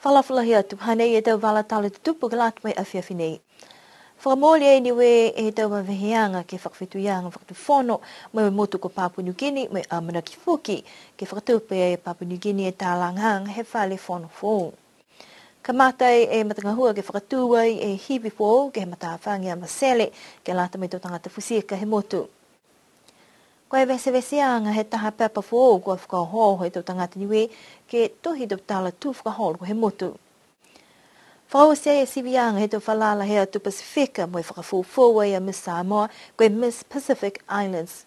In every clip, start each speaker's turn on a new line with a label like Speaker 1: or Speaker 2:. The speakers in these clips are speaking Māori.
Speaker 1: Falafalahi atu hanei e tau wala tala tutupu ke latu mai awhiawhi nei. Whakamoli e niwe e tau waweheanga ke whakawhituianga whakatuwhono mai motu ko Papua New Guinea mai Amanaki Fuki ke whakatupe e Papua New Guinea e tālangang he whale whono whō. Ka matai e matangahua ke whakatuai e hiwi whō ke he matawhangi a Masele ke lata mai tau tangata fusika he motu. Ko e vese-veseanga he taha pepa whō kua whakahoho he tau tangata niwe ke tohi tau tala tu whakaholo ko he motu. Whakawase e sivianga he tau whalala he atu Pasifika mo e whakawhōwhōa i a Miss Samoa ko e Miss Pacific Islands.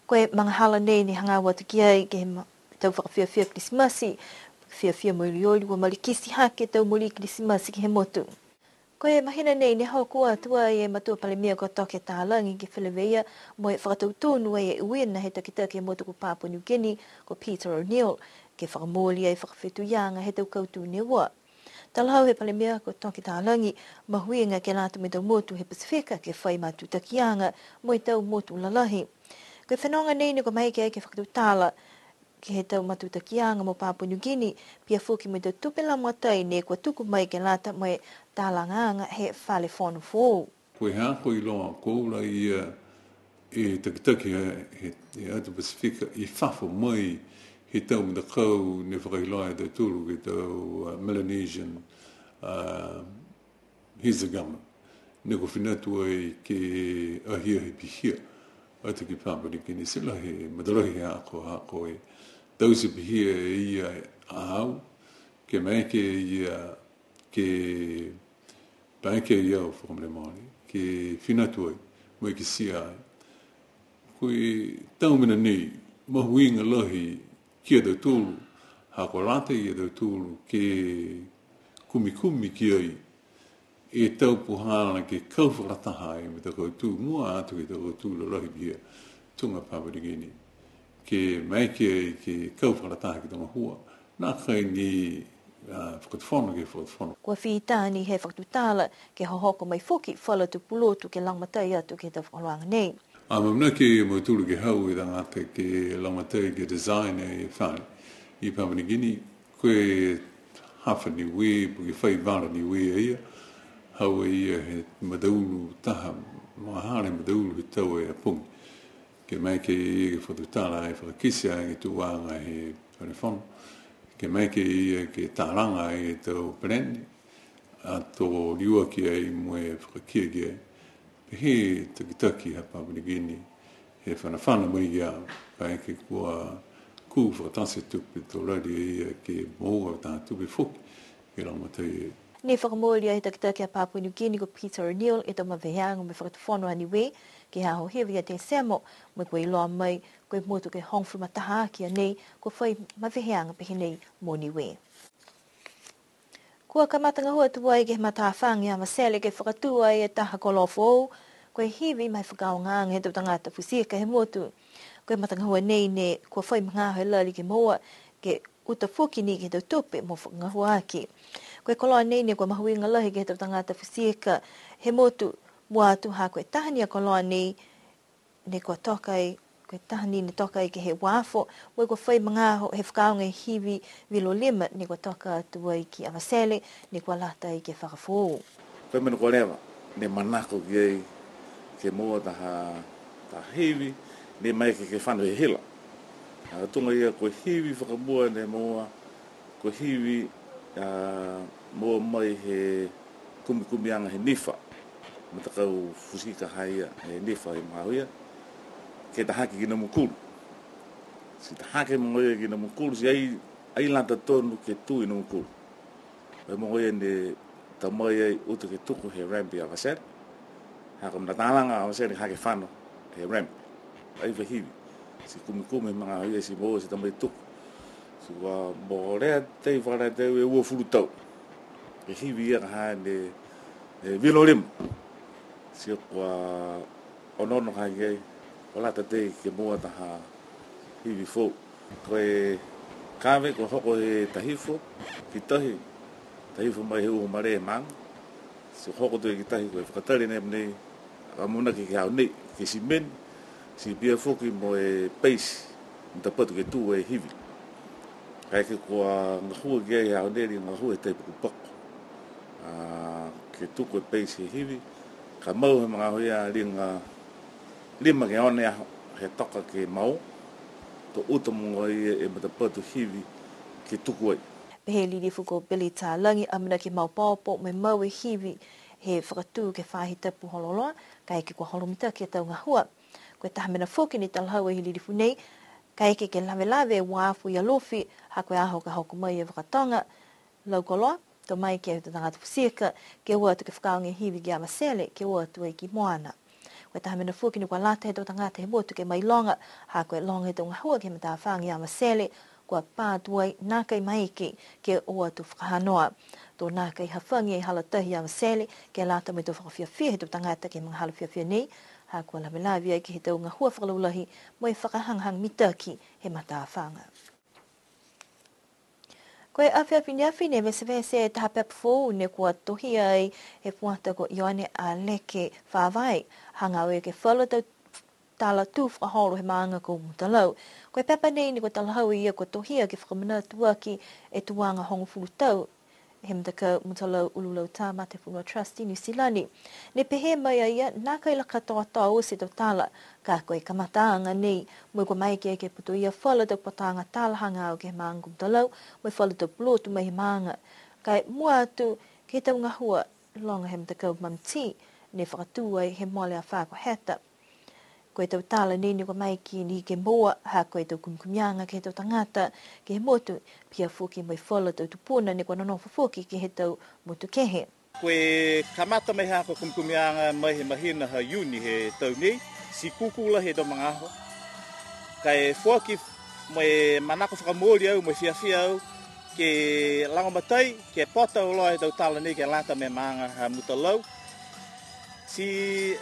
Speaker 1: Ko e mga hala nei ni hanga watu ki ai ke he tau whakawhiawhia Krismasi, whiawhia mo ilioli wa malikisi hake tau muli Krismasi ki he motu. Ko e mahina nei ni hau kua atua e matua palemia ko toke tālangi ki Whileweia mo e whakatautonu e uina he takitaki e motu ko Papua New Guinea ko Peter O'Neill ke whakamōli e whakawhituianga he tau kautu ne wa. Talahau he palemia ko toke tālangi mahuinga ke lātu me tau motu he Pasifika ke whai matu takianga mo e tau motu lalahi. Ko e whanonga nei ni ko maike ke whakatautala ke he tau matutakianga mo Papua New Guinea, pia fuki me tau tupela matai ne kua tuku mai ke lata mo e tālanganga he whale whono whō.
Speaker 2: Koe hako i loa koula i takitaki he atu Pasifika i whafo mai he tau mtakau ne whakailoa e tau tūru ke tau Melanesian Hizagama. Ne ko whinatu ai ke ahia he pihia atu ki Papua New Guinea. Sila he madarahi he hako e tau se pihia e ia ahau ke maike ia ke paike ia o whakamlemani ke whinatu ai mo i ke sia ai. Koe tau mina nei mahuinga lahi kia tau tūru hako rata ia tau tūru ke kumi ki ai e tau puhana ke kauwhakataha e me tau tū mua atu ke tau tūru lahi pihia tunga Papua New Guinea. Ke mai ke kauwhakataha ki tonga hua, nā kai ni whakatwhono ke whakatwhono.
Speaker 1: Kua whitāni he whakatutala ke hohoko mai fuki whala tu pulotu ke langmatai atu ke tau whakaloanga nei.
Speaker 2: Mamna ke mauturu ke hau i tangata ke langmatai ke design e whai i Papua New Guinea, koe hawha ni we, puke whai vara ni we ia, hau e ia he madaulu taha, mahare madaulu he tau e apungi. Ke mai ke ia ke whatutala e whakakisia e tuanga he whanewhono. Ke mai ke ia ke taranga e tau pereni. A tō riua ki ai mo e whakakia ki ai. He takitaki ha Papua New Guinea. He whanawhana mo i au. Kai ke kua ku whakatase tupi tō rari ia ke moa taha tupi whuki. Ke raumatai e.
Speaker 1: Ni whakamōli a he takitaki a Papua New Guinea ko Peter O'Neill e tau maweheanga me whakatwhono ani we. Ke haho hewi a te semo, mo koe loa mai, koe motu ke hongfu mataha ki a nei, ko whai maweheanga pehe nei moni we. Kua ka matangahua tuai ke matawhangi a Masele ke whakatua e taha kolofo au, koe hewi mai whakaongaanga he tau tangata fusika he motu. Koe matangahua nei ne kua whai mangaho e lali ke moa, ke uta fuki ni ke tau tupe mo whakangahua aki. Koe koloa nei ne kua mahuinga lahi ke tau tangata fusika he motu, mua atu ha koe tahani a koloa nei ne kua tokai, koe tahani ne tokai ke he wafo, mo kua whai mangaho he whakaonga hiwi vilo lima ne kua toka atu ai ki Amasele, ne kua lata ai ke whakafō.
Speaker 3: Koe mena kua rewa, ne manako ki ai ke mua taha hiwi, ne mai ke whanu he hila. Tunga ia koe hiwi whakamua ne mua, koe hiwi mua mai he kumi anga he nifa. Matakau fusika haia e nifa e mahuia ke tahaki ki na mukuru. Si tahaki mongoia ki na mukuru, si ai lanta tonu ke tu i na mukuru. Ai mongoia ne tamai ai utu ke tuku he rampi a Masele. Haka mnatalanga a Masele hake whano he rampi. Ai wahiwi. Si kumi mga haia si moa si tamai tuku. Si wa morea tei whara tei e ua furu tau. Ke hiwi ia kaha ne vilo lima. Si kua onono hai o lata te ke mua taha hiwi fōu. Koe kawe ko hoko he tahifo ki tahifo mai he uho mare e mang. Si hoko te ki tahi koe whakatari nei a muna ki hao nei ke si men si pia foki mo e peisi nta patu ke tu e hiwi. Kai ke kua ngahua gei hao neri ngahua te pukupako. Ke tuku e peisi hivi, ka mau he mga hoia ringa lima ke one aho, he toka ke mau, to uta mungo e matapatu hivi ke tuku ai.
Speaker 1: Pehe liri fuko Billy Tālangi amina ki mau pāpo me mau e hivi he whakatū ke whahi tapu hololoa, kai ke kua holomita ke tau ngahua. Koe tahamena whoki ni talahau e liri funei, kai ke lawe lawe wāfu i alofi, ha koe aho ka hoko mai e whakatonga, laukoloa, to mai ke te tangata pusika, ke ua tu ke whakaonge hivi ki amasele, ke ua tu e ki moana. Koe tahamena whoki ni kua lata he to tangata he motu ke mai longa, ha koe longa he tau ngahua ke mata whaangi amasele, kua pātuai nā kai maiki ke ua tu whakahanoa. Tō nā kai hawhangi e halatahi amasele, ke lata me tō whakawhiawhia he tō tangata ke mga halawhiawhia nei, ha kua lawelawi ai ki he tau ngahua whakalaulahi mo e whakahanghang mitaki he mata whanga. Koe awhiawhi ne vese e taha pepafu ne kua tohi ai he puata ko Ioane a leke whawai, hanga oe ke whala tala tu whakahoro he maanga ko mutalau. Koe pepa nei ni ko talahau ia ko tohia ke whakamana tuaki e tuanga hongo fulu tau, he mtaka mutalau ululau tā mate funua trustee New Zealand. Ne pehe mai ia, nā kai laka toa o se tau tala, ka koe kamataanga nei, mo ko mai ke puto ia whala tau patanga tala hanga au ke maanga ko mutalau, mo whala tau pulotu mai he maanga. Kai mua atu ke tau ngahua longa he mtaka mamti, ne whakatua he mole a whako heta. Koe tau tala nei ni ko mai ki ni ke moa, ha koe tau kumkumianga ke tau tangata, ke he motu, pia fuki mai whala tau tupuna ni ko nanofa fuki ke he tau motu kehe.
Speaker 4: Koe kamata mai hako kumkumianga mai he mahina ha uni he tau nei, si kukula he tau mga aho. Kai fuki mai manako whakamori au, mai whiawhia au, ke langomatai, ke pota uloa he tau tala nei ke lata me maanga ha mutalau. Si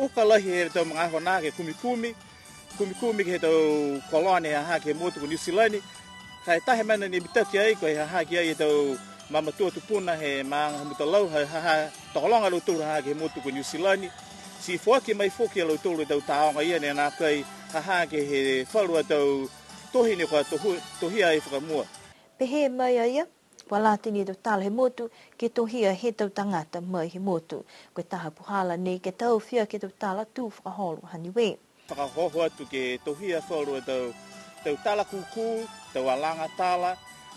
Speaker 4: ukalahi he tau mga aho nā ke kumikumi ke he tau kolone ha ke motu ko New Zealand. Kai tahe mana ni mitaki ai ko he ha ki ai he tau mamatua tupuna he maanga mutalau ha tokolonga lo tūra ha ke motu ko New Zealand. Si fuaki mai fuki lo tūra tau taonga ia ne nā kai ha ke he whalua tau tohi ni kua tohia e whakamua.
Speaker 1: Pehe mai ia, walate ni tau tala he motu, ke tohia he tau tangata mai he motu. Koe taha puhala nei ke tau whia ke tau tala tū whakaholo haniwe.
Speaker 4: Whakahoho atu ke tohia whalua tau tala kuku, tau alanga tala,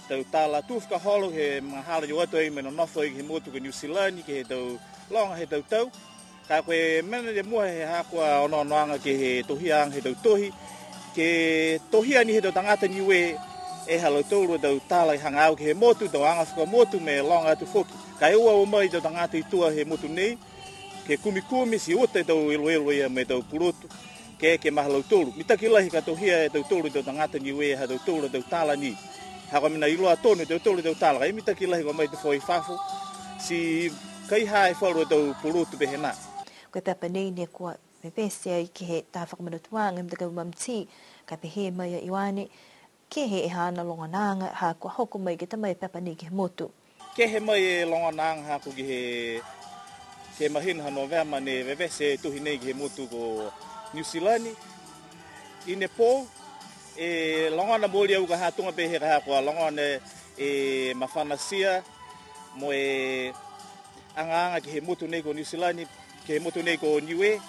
Speaker 4: tau tala tū whakaholo he mga hala yo atu e mena nofo i he motu ko New Zealand, ke he tau longa he tau. Ka koe mena de mua he hakua onoanga ke he tohia ang he tau tohi, ke tohia ni he tau tangata niwe e halo tōru tau tala i hanga au ke he motu, tau anga whaka motu me longa atu whoki. Ka e ua o mai tau tangata i tua he motu nei, ke kumikumi si ota tau iloelo ia me tau purotu, ke mahalau tōru. Mitaki lahi ka tohia e tau tōru tau tangata niwe ha tau tōru tau tala ni. Haka mina iloa tōnu tau tōru tau tala, ka e mitaki lahi ka mai te whoi whafo, si kai hae whalua tau purotu behe nā.
Speaker 1: Koe pepa nei ne kua me pese ai ke he tā whakamanatuanga me takau mamti, ka pehe mai a Ioane, ke he e hana longa nanga ha kua hoko mai ke tamai pepa nei ke he motu.
Speaker 4: Ke he mai e longa nanga ha ko ke mahina ha Novema ne vevese tuhi nei ke he motu ko New Zealand. I Nepal, e longa na mori au ka hatunga pehe ka kua longa ne e mawhanasia mo e anga ke he motu nei ko New Zealand, ke he motu nei ko Niue,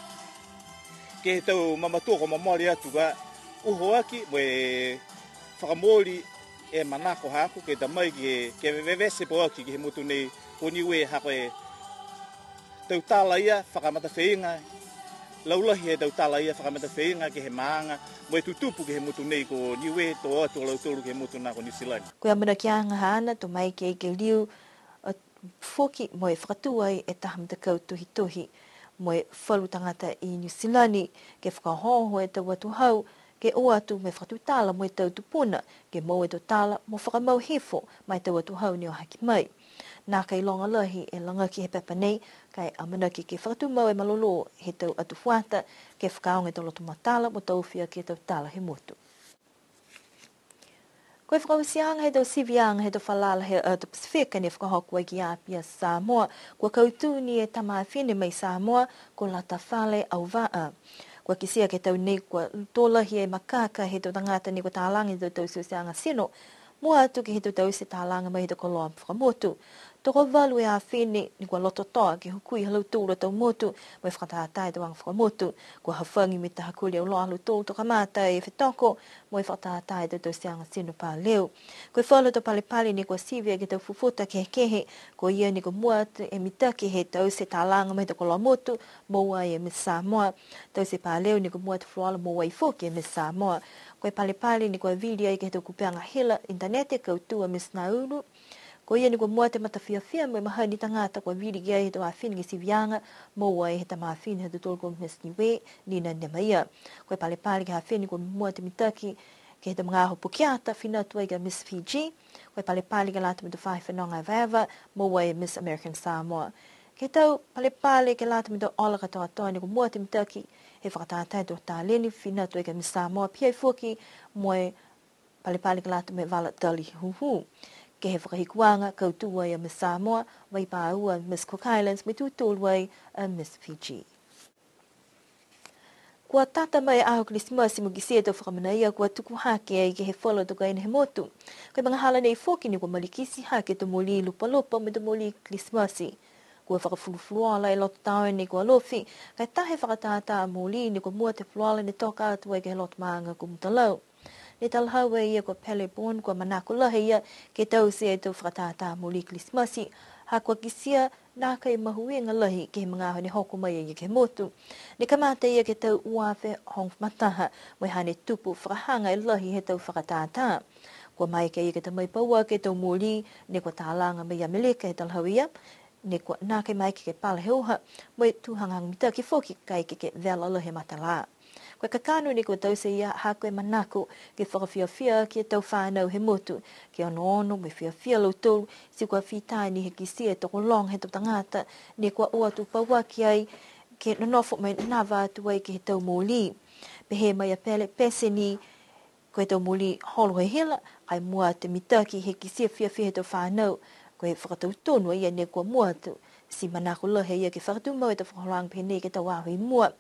Speaker 4: ke he tau mamatua ko mamori atu ka uho aki mo e whakamori e manako haku ke tamai ke vevese po aki ke he motu nei ko Niue hako e tau tala ia whakamata wheinga, laulahi e tau tala ia whakamata wheinga ke he maanga mo e tutupu ke he motu nei ko Niue to atu lautoru ke he motu nā ko New Zealand.
Speaker 1: Koe amana ki anga hana, to mai ke liu, whoki mo e whakatuai e tahamata kau tuhi mo e whalu tangata i New Zealand, ke whakahoho e tau atu hau, ke o atu me whakatu tala mo e tau tupuna, ke mo e tau tala mo whakamau hefo mai tau atu hau ni o haki mai. Nā kai longa lahi e langa ki he pepa nei, kai amana ki ke whakatu mau e malolo he tau atu whata, ke whakaonga tau lotu matala mo tau whia ke tau tala he motu. Koe whakawisianga he tau sivianga he tau whalala he tau Pasifika ne whakahoku ai ki apia Samoa, kua kautuni e tama whine mai Samoa, ko lata whale au waa. Kua kisia ke tau nei kua tōlahi e makaka he tau tangata ni kua tālangi tau siusianga sino, Mua atu ki he tau se tālanga mai he tau koloa whakamotu. Toko walu e a whine ni kua loto toa ki hukui halau tūra tau motu mai whakatatai tau ang whakamotu. Kua hawhangi me taha kuli au loa halau tūra toka mātai e whetoko mai whakatatai tau sianga sinu pā leo. Kua whalu tau pale ni kua sivia ki tau fufuta kehe kua ia ni kua mua atu e mitaki he tau se tālanga mai tau koloa motu moa e Miss Samoa. Tau se pā leo ni kua mua atu whaala moa i whoki e Miss Samoa. Kua pale ni kua video i ke he tau kupeanga hila internete kau tua Miss Nauru. Ko ia ni kua mua te matawhiawhia mo mahani tangata kua viri kia he toa whini ki sivianga moa e he ta mawhini he tutolo kua Miss Niwe nina nema ia. Koe pale ki ha whini kua mua te mitaki ke he ta mga aho pukiata whina tua i Miss Fiji. Koe pale ki lata me tu whahi whanonga vava moa e Miss American Samoa. Ke tau pale ke lata me tu ola katoa toa ni kua mua te mitaki he whakatatai tu tāleni whina tua i Miss Samoa pia i fuki moe pale ke lata me vala tali huhu. Ke he whakahikuanga kautua i Miss Samoa, wai pāua Miss Cook Islands, me tūtūlwai a Miss Fiji. Kua tata mai aho Christmas mo kisia tau whakamanaia kua tuku hake ai ke he whala tuka ina he motu. Koe mga hala nei whoki ni kua malikisi hake tu moli lupa me tu moli Christmas. Kua whakafulufuluala e loto tau ni kua lofi, kai tahe whakatata moli ni kua mua te fuluala ni toka atua ke he loto maanga kumutalau. Ni talhaua ia kua Pelebon kua manako lahe ia ke tau se e tau whakatata moli Christmasi. Ha kua kisia nā kai mahuenga lahi ke he mga aho ni hoko mai ia ke motu. Ni kamata ia ke tau uawe hong mataha mai hane tupu whakahanga i lahi he tau whakatata. Kua mai ke ia ke tau mai paua ke tau moli ni kua tālanga mai Amerika he talhaua ia. Ni kua nā kai mai ke pala heuha mai tūhangang mita ki whoki kai ke vela lahi matala. Koe kakanu ni kua tau se ia hakoe manako ke whakawhiawhia ki tau whānau he motu. Ke ono me whiawhia lau tolu si kua whitai ni he kisia toko long he tau tangata ni kua ua tu paua ki ai ke nanofo mai nawa atu ai ke he tau mōli. Pehe mai a pese ni koe tau mōli holo he hila ai mua te mitaki he kisia whiawhia he tau whānau. Koe whakatau tonu ia ni kua mua tu. Si manako lahe ia ke whakatu mau e tau whakaroang pene ke tau aho i mua.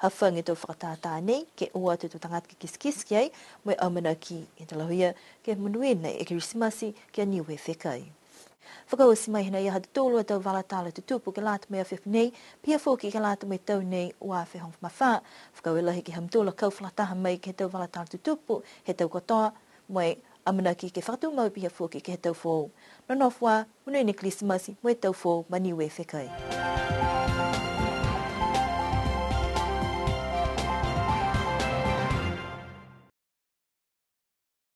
Speaker 1: Hawhangi tau whakatata nei ke ua tu tangat ke kiskis ai mai amana ki e talahu ia ke manuena e Christmasi ke aniwe whekai. Whakauasi mai hina ia hatu tōlu a tau walatala tutupu ke lata mai a whewhinei, pia fōki ke lata mai tau nei ua whehong mawha. Whakau e lahi ke hamtola kau whalataha mai ke tau walatala tutupu, he tau kotoa, mai amana ki ke whakatu mau pia fōki ke he tau fōu. Nonofwa, manuena Christmasi, mai tau fōu maniwe whekai.